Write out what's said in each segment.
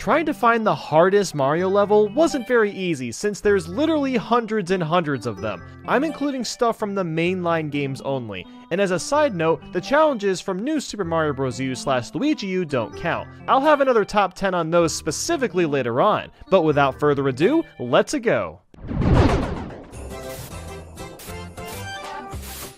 trying to find the hardest Mario level wasn't very easy since there's literally hundreds and hundreds of them. I'm including stuff from the mainline games only, and as a side note, the challenges from New Super Mario Bros. U/Luigi U don't count. I'll have another top 10 on those specifically later on, but without further ado, let's go.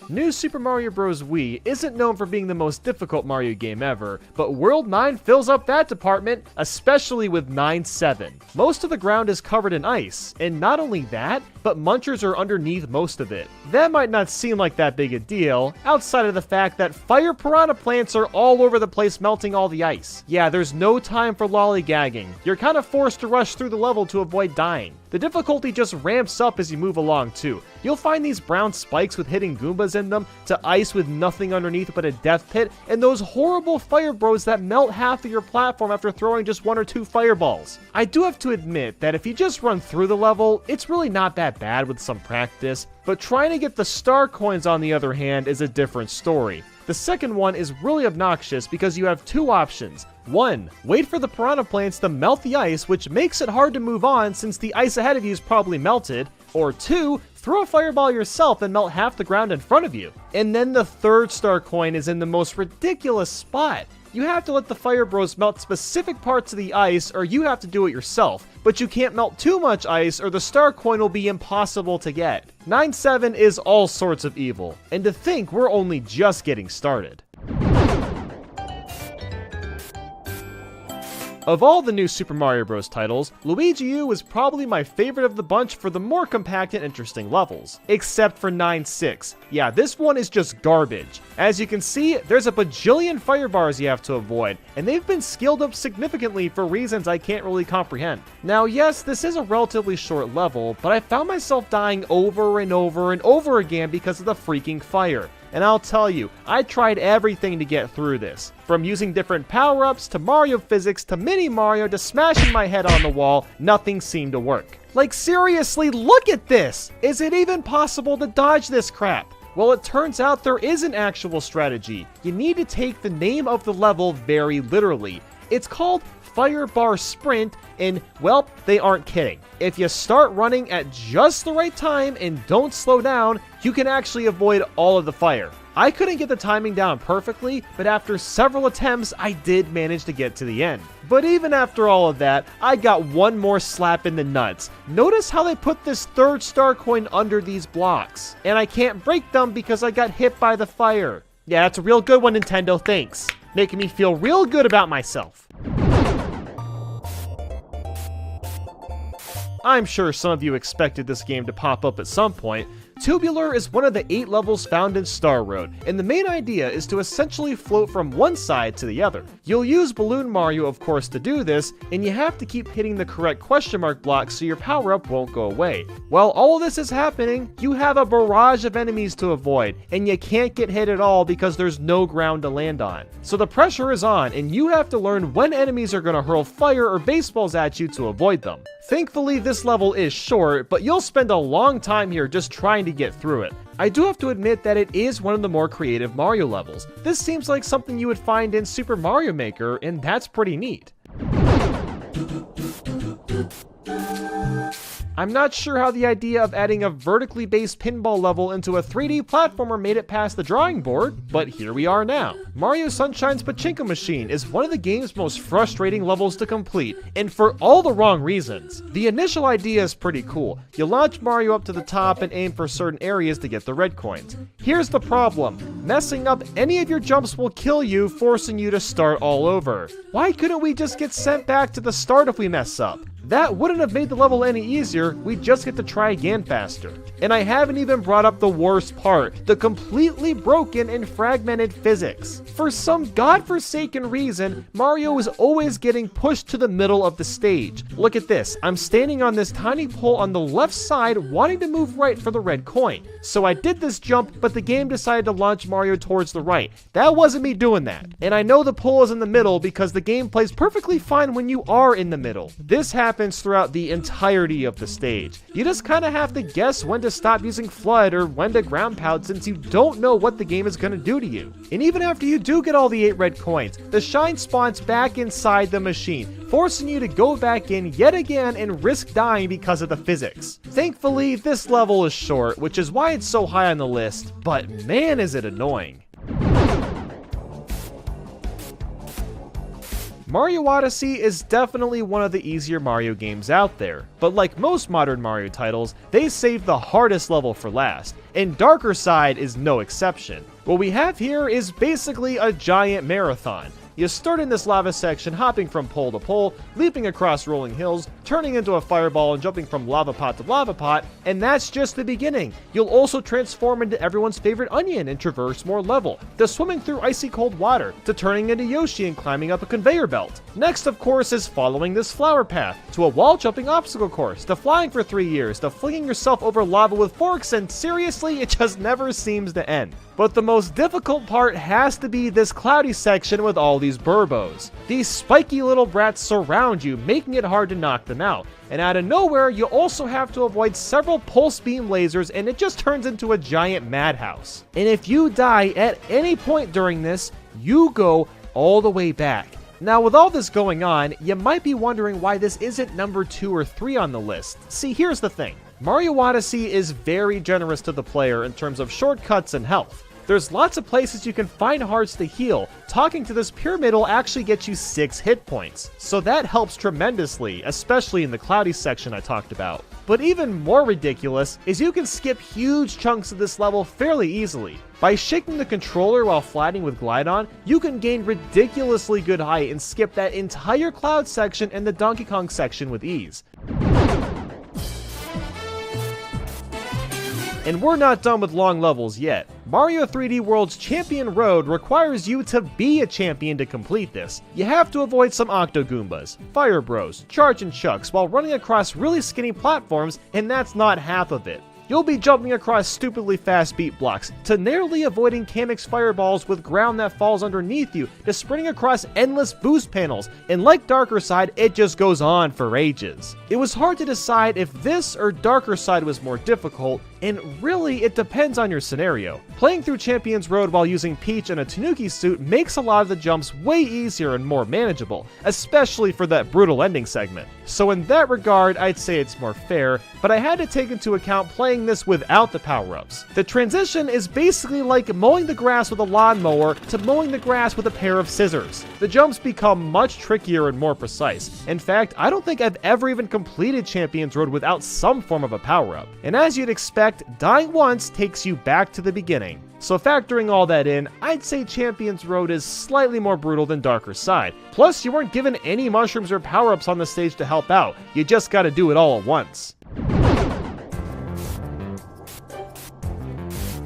New Super Mario Bros. Wii isn't known for being the most difficult Mario game ever, but World 9 fills up that department, especially with 9-7. Most of the ground is covered in ice, and not only that, but munchers are underneath most of it. That might not seem like that big a deal, outside of the fact that fire piranha plants are all over the place melting all the ice. Yeah, there's no time for lollygagging. You're kind of forced to rush through the level to avoid dying. The difficulty just ramps up as you move along too. You'll find these brown spikes with hidden Goombas in them, to ice with nothing underneath but a death pit, and those horrible fire bros that melt half of your platform after throwing just 1 or 2 fireballs. I do have to admit that if you just run through the level, it's really not that bad with some practice, but trying to get the star coins on the other hand is a different story. The second one is really obnoxious because you have 2 options. 1. Wait for the piranha plants to melt the ice, which makes it hard to move on since the ice ahead of you is probably melted. Or 2. Throw a fireball yourself and melt half the ground in front of you. And then the third star coin is in the most ridiculous spot. You have to let the fire bros melt specific parts of the ice, or you have to do it yourself. But you can't melt too much ice or the star coin will be impossible to get. 9-7 is all sorts of evil, and to think we're only just getting started. Of all the new Super Mario Bros. Titles, Luigi U is probably my favorite of the bunch for the more compact and interesting levels. Except for 9-6. Yeah, this one is just garbage. As you can see, there's a bajillion fire bars you have to avoid, and they've been scaled up significantly for reasons I can't really comprehend. Now yes, this is a relatively short level, but I found myself dying over and over and over again because of the freaking fire. And I'll tell you, I tried everything to get through this. From using different power-ups, to Mario physics, to Mini Mario, to smashing my head on the wall, nothing seemed to work. Like seriously, look at this! Is it even possible to dodge this crap? Well, it turns out there is an actual strategy. You need to take the name of the level very literally. It's called Fire Bar Sprint, and well, they aren't kidding. If you start running at just the right time and don't slow down, you can actually avoid all of the fire. I couldn't get the timing down perfectly, but after several attempts, I did manage to get to the end. But even after all of that, I got one more slap in the nuts. Notice how they put this third star coin under these blocks, and I can't break them because I got hit by the fire. Yeah, that's a real good one, Nintendo, thanks. Making me feel real good about myself. I'm sure some of you expected this game to pop up at some point. Tubular is one of the 8 levels found in Star Road, and the main idea is to essentially float from one side to the other. You'll use Balloon Mario, of course, to do this, and you have to keep hitting the correct question mark block so your power-up won't go away. While all of this is happening, you have a barrage of enemies to avoid, and you can't get hit at all because there's no ground to land on. So the pressure is on, and you have to learn when enemies are going to hurl fire or baseballs at you to avoid them. Thankfully, this level is short, but you'll spend a long time here just trying to get through it. I do have to admit that it is one of the more creative Mario levels. This seems like something you would find in Super Mario Maker, and that's pretty neat. I'm not sure how the idea of adding a vertically based pinball level into a 3D platformer made it past the drawing board, but here we are now. Mario Sunshine's Pachinko Machine is one of the game's most frustrating levels to complete, and for all the wrong reasons. The initial idea is pretty cool. You launch Mario up to the top and aim for certain areas to get the red coins. Here's the problem. Messing up any of your jumps will kill you, forcing you to start all over. Why couldn't we just get sent back to the start if we mess up? That wouldn't have made the level any easier, we just get to try again faster. And I haven't even brought up the worst part, the completely broken and fragmented physics. For some godforsaken reason, Mario is always getting pushed to the middle of the stage. Look at this, I'm standing on this tiny pole on the left side wanting to move right for the red coin. So I did this jump, but the game decided to launch Mario towards the right. That wasn't me doing that. And I know the pole is in the middle because the game plays perfectly fine when you are in the middle. This happens throughout the entirety of the stage. You just kind of have to guess when to stop using FLUDD or when to ground pound since you don't know what the game is going to do to you. And even after you do get all the 8 red coins, the shine spawns back inside the machine, forcing you to go back in yet again and risk dying because of the physics. Thankfully, this level is short, which is why it's so high on the list, but man is it annoying. Mario Odyssey is definitely one of the easier Mario games out there, but like most modern Mario titles, they saved the hardest level for last, and Darker Side is no exception. What we have here is basically a giant marathon. You start in this lava section, hopping from pole to pole, leaping across rolling hills, turning into a fireball and jumping from lava pot to lava pot, and that's just the beginning. You'll also transform into everyone's favorite onion and traverse more level, to swimming through icy cold water, to turning into Yoshi and climbing up a conveyor belt. Next, of course, is following this flower path, to a wall jumping obstacle course, to flying for 3 years, to flinging yourself over lava with forks, and seriously, it just never seems to end. But the most difficult part has to be this cloudy section with all these burbos. These spiky little brats surround you, making it hard to knock them out. And out of nowhere, you also have to avoid several pulse beam lasers, and it just turns into a giant madhouse. And if you die at any point during this, you go all the way back. Now, with all this going on, you might be wondering why this isn't number 2 or 3 on the list. See, here's the thing. Mario Odyssey is very generous to the player in terms of shortcuts and health. There's lots of places you can find hearts to heal. Talking to this pyramid will actually get you 6 hit points, so that helps tremendously, especially in the cloudy section I talked about. But even more ridiculous is you can skip huge chunks of this level fairly easily. By shaking the controller while flying with Glide-On, you can gain ridiculously good height and skip that entire cloud section and the Donkey Kong section with ease. And we're not done with long levels yet. Mario 3D World's Champion Road requires you to be a champion to complete this. You have to avoid some Octogoombas, Fire Bros, Charge and Chucks while running across really skinny platforms, and that's not half of it. You'll be jumping across stupidly fast beat blocks, to narrowly avoiding Kamek's fireballs with ground that falls underneath you, to sprinting across endless boost panels, and like Darker Side, it just goes on for ages. It was hard to decide if this or Darker Side was more difficult, and really it depends on your scenario. Playing through Champion's Road while using Peach and a Tanuki suit makes a lot of the jumps way easier and more manageable, especially for that brutal ending segment. So in that regard, I'd say it's more fair, but I had to take into account playing this without the power-ups. The transition is basically like mowing the grass with a lawnmower to mowing the grass with a pair of scissors. The jumps become much trickier and more precise. In fact, I don't think I've ever even completed Champion's Road without some form of a power-up. And as you'd expect, dying once takes you back to the beginning. So factoring all that in, I'd say Champion's Road is slightly more brutal than Darker Side. Plus, you weren't given any mushrooms or power-ups on the stage to help out. You just gotta do it all at once.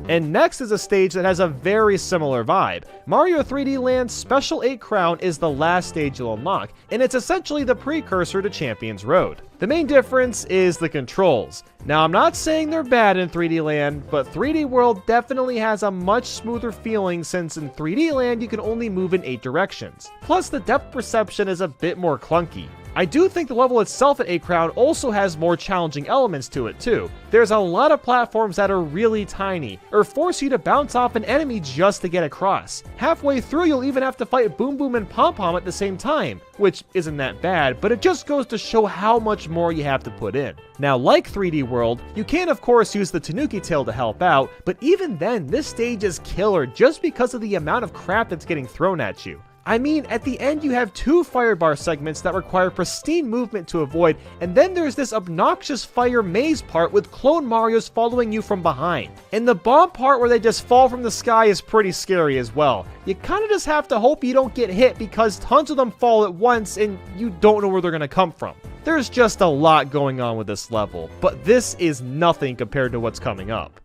And next is a stage that has a very similar vibe. Mario 3D Land's Special 8 Crown is the last stage you'll unlock, and it's essentially the precursor to Champion's Road. The main difference is the controls. Now, I'm not saying they're bad in 3D Land, but 3D World definitely has a much smoother feeling since in 3D Land you can only move in 8 directions. Plus, the depth perception is a bit more clunky. I do think the level itself at 8 Crown also has more challenging elements to it too. There's a lot of platforms that are really tiny, or force you to bounce off an enemy just to get across. Halfway through you'll even have to fight Boom Boom and Pom Pom at the same time, which isn't that bad, but it just goes to show how much more you have to put in. Now, like 3D World, you can of course use the Tanuki Tail to help out, but even then this stage is killer just because of the amount of crap that's getting thrown at you. I mean, at the end you have 2 fire bar segments that require pristine movement to avoid, and then there's this obnoxious fire maze part with clone Marios following you from behind. And the bomb part where they just fall from the sky is pretty scary as well. You kinda just have to hope you don't get hit because tons of them fall at once and you don't know where they're gonna come from. There's just a lot going on with this level, but this is nothing compared to what's coming up.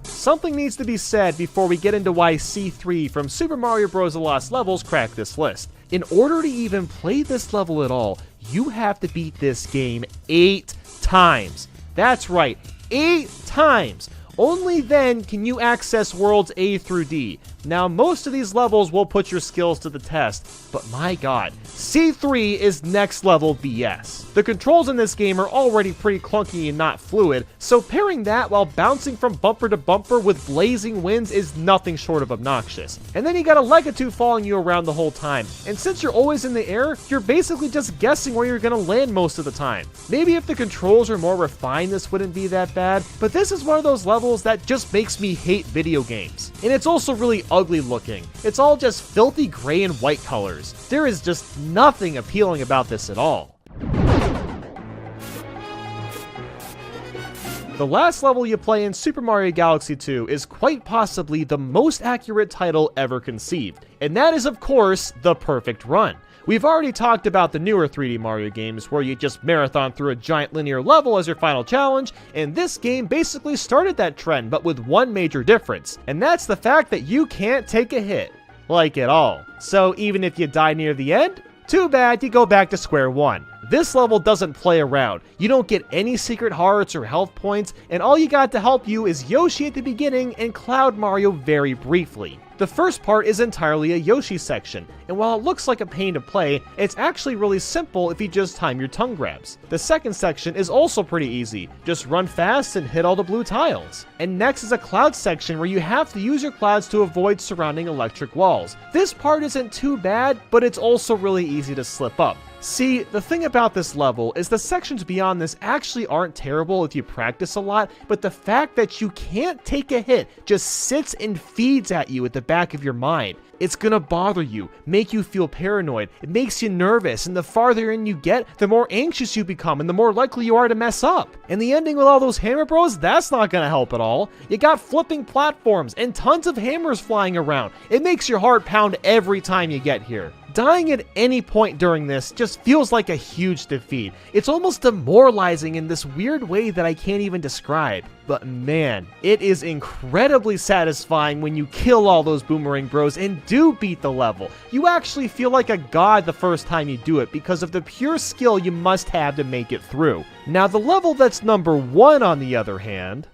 Something needs to be said before we get into why C3 from Super Mario Bros. The Lost Levels cracked this list. In order to even play this level at all, you have to beat this game 8 times. That's right, 8 times! Only then can you access worlds A through D. Now, most of these levels will put your skills to the test, but my god, C3 is next level BS. The controls in this game are already pretty clunky and not fluid, so pairing that while bouncing from bumper to bumper with blazing winds is nothing short of obnoxious. And then you got a Legato following you around the whole time, and since you're always in the air, you're basically just guessing where you're gonna land most of the time. Maybe if the controls were more refined, this wouldn't be that bad, but this is one of those levels that just makes me hate video games. And it's also really ugly looking. It's all just filthy gray and white colors. There is just nothing appealing about this at all. The last level you play in Super Mario Galaxy 2 is quite possibly the most accurate title ever conceived, and that is of course the perfect run. We've already talked about the newer 3D Mario games where you just marathon through a giant linear level as your final challenge, and this game basically started that trend, but with one major difference, and that's the fact that you can't take a hit. Like at all. So even if you die near the end, too bad, you go back to square one. This level doesn't play around. You don't get any secret hearts or health points, and all you got to help you is Yoshi at the beginning and Cloud Mario very briefly. The first part is entirely a Yoshi section, and while it looks like a pain to play, it's actually really simple if you just time your tongue grabs. The second section is also pretty easy, just run fast and hit all the blue tiles. And next is a cloud section where you have to use your clouds to avoid surrounding electric walls. This part isn't too bad, but it's also really easy to slip up. See, the thing about this level is the sections beyond this actually aren't terrible if you practice a lot, but the fact that you can't take a hit just sits and feeds at you at the back of your mind. It's gonna bother you, make you feel paranoid, it makes you nervous, and the farther in you get, the more anxious you become and the more likely you are to mess up. And the ending with all those hammer bros, that's not gonna help at all. You got flipping platforms and tons of hammers flying around. It makes your heart pound every time you get here. Dying at any point during this just feels like a huge defeat. It's almost demoralizing in this weird way that I can't even describe. But man, it is incredibly satisfying when you kill all those boomerang bros and do beat the level. You actually feel like a god the first time you do it because of the pure skill you must have to make it through. Now the level that's number 1 on the other hand,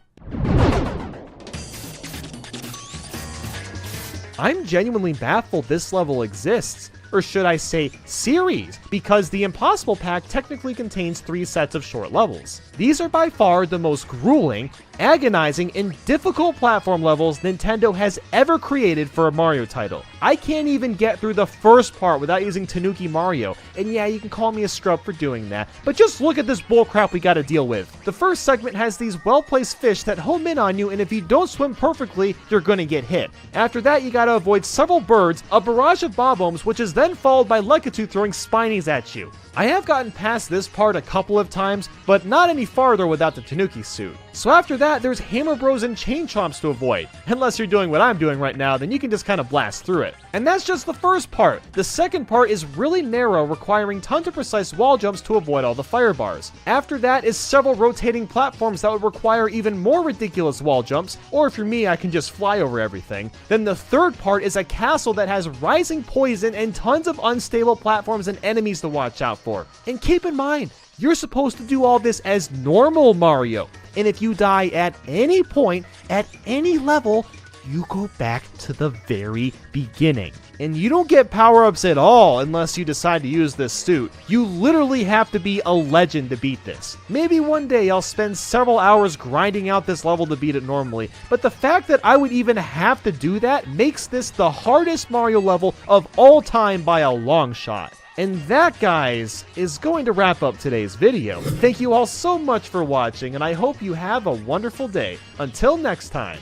I'm genuinely baffled this level exists. Or should I say series, because the Impossible Pack technically contains 3 sets of short levels. These are by far the most grueling, agonizing, and difficult platform levels Nintendo has ever created for a Mario title. I can't even get through the first part without using Tanuki Mario, and yeah, you can call me a scrub for doing that, but just look at this bullcrap we gotta deal with. The first segment has these well-placed fish that home in on you, and if you don't swim perfectly, you're gonna get hit. After that, you gotta avoid several birds, a barrage of bob-ombs, which is then followed by Legato throwing spinies at you. I have gotten past this part a couple of times, but not any farther without the Tanuki suit. So after that, there's Hammer Bros and Chain Chomps to avoid. Unless you're doing what I'm doing right now, then you can just kind of blast through it. And that's just the first part. The second part is really narrow, requiring tons of precise wall jumps to avoid all the fire bars. After that is several rotating platforms that would require even more ridiculous wall jumps, or if you're me, I can just fly over everything. Then the third part is a castle that has rising poison and tons of unstable platforms and enemies to watch out for. And keep in mind, you're supposed to do all this as normal Mario. And if you die at any point, at any level, you go back to the very beginning. And you don't get power-ups at all unless you decide to use this suit. You literally have to be a legend to beat this. Maybe one day I'll spend several hours grinding out this level to beat it normally, but the fact that I would even have to do that makes this the hardest Mario level of all time by a long shot. And that, guys, is going to wrap up today's video. Thank you all so much for watching, and I hope you have a wonderful day. Until next time.